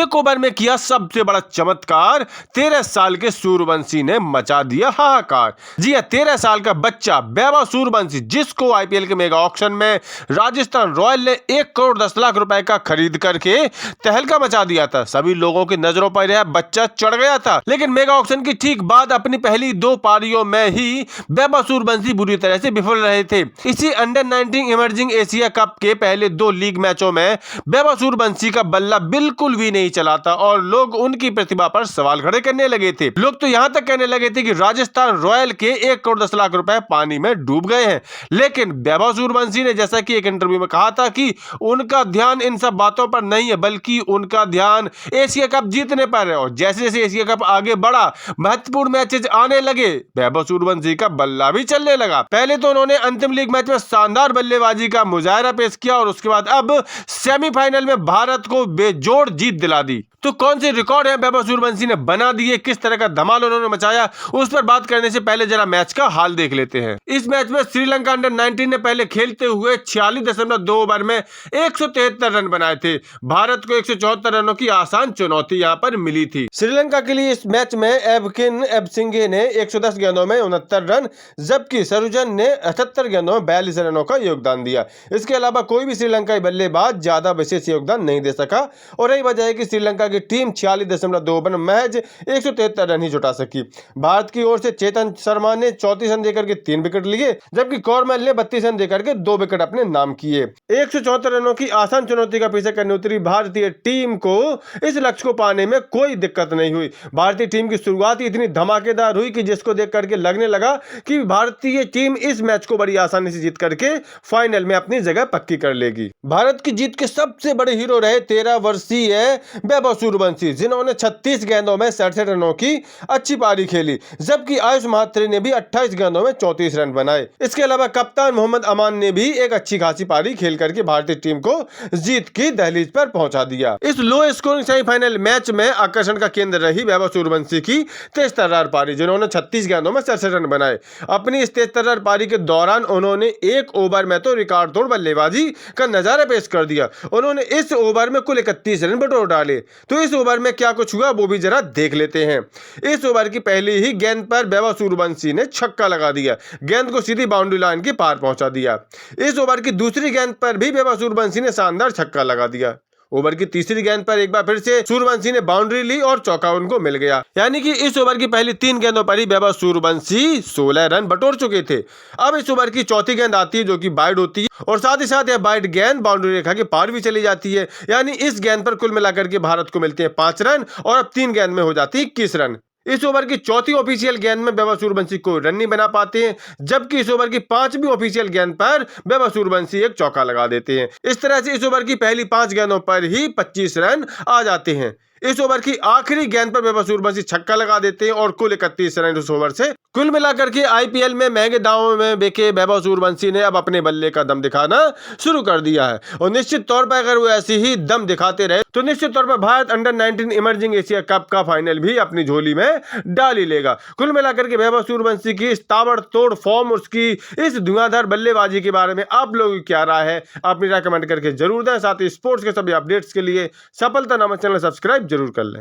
एक ओवर में किया सबसे बड़ा चमत्कार, 13 साल के सूर्यवंशी ने मचा दिया हाहाकार। जी हां, 13 साल का बच्चा वैभव सूर्यवंशी, जिसको आईपीएल के मेगा ऑक्शन में राजस्थान रॉयल ने 1 करोड़ 10 लाख रुपए का खरीद करके तहलका मचा दिया था। सभी लोगों की नजरों पर यह बच्चा चढ़ गया था, लेकिन मेगा ऑक्शन की ठीक बाद अपनी पहली 2 पारियों में ही वैभव सूर्यवंशी बुरी तरह से विफल रहे थे। इसी अंडर 19 इमर्जिंग एशिया कप के पहले 2 लीग मैचों में वैभव सूर्यवंशी का बल्ला बिल्कुल भी नहीं चला था और लोग उनकी प्रतिभा पर सवाल खड़े करने लगे थे। लोग तो यहां तक कहने लगे थे कि राजस्थान रॉयल के 1 करोड़ 10 लाख रुपए पानी में डूब गए हैं। लेकिन वैभव सूर्यवंशी ने जैसा कि एक इंटरव्यू में कहा था कि उनका ध्यान इन सब बातों पर नहीं है, बल्कि उनका ध्यान एशिया कप जीतने पर है। और जैसे जैसे एशिया कप आगे बढ़ा, महत्वपूर्ण मैचेस आने लगे, वैभव सूर्यवंशी का बल्ला भी चलने लगा। पहले तो उन्होंने अंतिम लीग मैच में शानदार बल्लेबाजी का मुजाहरा पेश किया और उसके बाद अब सेमीफाइनल में भारत को बेजोड़ जीत दिला दी। तो कौन से रिकॉर्ड है वैभव सूर्यवंशी ने बना दिए, किस तरह का धमाल उन्होंने मचाया, उस पर बात करने से पहले जरा मैच का हाल देख लेते हैं। इस मैच में श्रीलंका अंडर 19 ने पहले खेलते हुए 46.2 ओवर में 173 रन बनाए थे। भारत को 174 रनों की आसान चुनौती यहां पर मिली थी। श्रीलंका के लिए इस मैच में एबकिन एबसिंगे ने 110 गेंदों में 69 रन, जबकि सरुजन ने 78 गेंदों में 42 रनों का योगदान दिया। इसके अलावा कोई भी श्रीलंकाई बल्लेबाज ज्यादा विशेष योगदान नहीं दे सका और यही वजह है कि श्रीलंका की टीम 46.2 ओवर में महज 173 रन ही जुटा सकी। भारत की ओर से चेतन शर्मा ने 34 रन देकर के 3 विकेट लिए, जबकि कॉर्मेल ने 32 रन देकर के 2 विकेट अपने नाम किए। 174 रनों की आसान चुनौती का पीछा करने उतरी भारतीय टीम को इस लक्ष्य को पाने में कोई दिक्कत नहीं हुई। भारतीय टीम की शुरुआत इतनी धमाकेदार हुई कि जिसको देख करके लगने लगा कि भारतीय टीम इस मैच को बड़ी आसानी से जीत करके फाइनल में अपनी जगह पक्की कर लेगी। भारत की जीत के सबसे बड़े हीरो रहे 13 वर्षीय वैभव सूर्यवंशी, जिन्होंने 36 गेंदों में 67 रनों की अच्छी पारी खेली, जबकि आयुष महात्रे ने भी 28 गेंदों में 34 रन बनाए। इसके अलावा कप्तान मोहम्मद अमान ने भी एक अच्छी खासी पारी खेल करके भारतीय टीम को जीत की दहलीज पर पहुंचा दिया। इस लो स्कोरिंग सेमीफाइनल मैच में आकर्षण का केंद्र रही वैभव सूर्यवंशी की तेज तर्रार पारी, जिन्होंने 36 गेंदों में 67 रन बनाए। अपनी इस तेज तर्रार पारी के दौरान उन्होंने एक ओवर में तो रिकॉर्ड तोड़ बल्लेबाजी का नजारा पेश कर दिया। उन्होंने इस ओवर में कुल 31 रन बटोर डाले। तो इस ओवर में क्या कुछ हुआ वो भी जरा देख लेते हैं। इस ओवर की पहली ही गेंद पर वैभव सूर्यवंशी ने छक्का लगा दिया, गेंद को सीधी बाउंड्री लाइन के पार पहुंचा दिया। इस ओवर की दूसरी गेंद पर भी वैभव सूर्यवंशी ने शानदार छक्का लगा दिया। ओवर की तीसरी गेंद पर एक बार फिर से सूर्यवंशी ने बाउंड्री ली और चौका उनको मिल गया। यानी कि इस ओवर की पहली 3 गेंदों पर ही वैभव सूर्यवंशी 16 रन बटोर चुके थे। अब इस ओवर की चौथी गेंद आती है जो कि वाइड होती है और साथ ही साथ यह वाइड गेंद बाउंड्री रेखा के पार भी चली जाती है। यानी इस गेंद पर कुल मिलाकर के भारत को मिलते हैं 5 रन और अब 3 गेंद में हो जाती है 21 रन। इस ओवर की चौथी ऑफिशियल गेंद में वैभव सूर्यवंशी कोई रन नहीं बना पाते हैं, जबकि इस ओवर की 5वीं ऑफिशियल गेंद पर वैभव सूर्यवंशी एक चौका लगा देते हैं। इस तरह से इस ओवर की पहली 5 गेंदों पर ही 25 रन आ जाते हैं। इस ओवर की आखिरी गेंद पर वैभव सूर्यवंशी छक्का लगा देते हैं और कुल 31 रन इस ओवर से। कुल मिलाकर के आईपीएल में महंगे दावों में बिके वैभव सूर्यवंशी ने अब अपने बल्ले का दम दिखाना शुरू कर दिया है और निश्चित तौर पर अगर वो ऐसी ही दम दिखाते रहे तो निश्चित तौर पर Bharat under 19 emerging Asia cup का फाइनल भी अपनी झोली में डाल ही लेगा। कुल मिलाकर के वैभव सूर्यवंशी की इस ताबड़तोड़ फॉर्म, उसकी इस धुआंधार बल्लेबाजी के बारे में आप लोगों की क्या राय है, अपनी राय कमेंट करके जरूर दें। साथ ही स्पोर्ट्स के सभी अपडेट्स के लिए सफलता नामक चैनल सब्सक्राइब जरूर कर लें।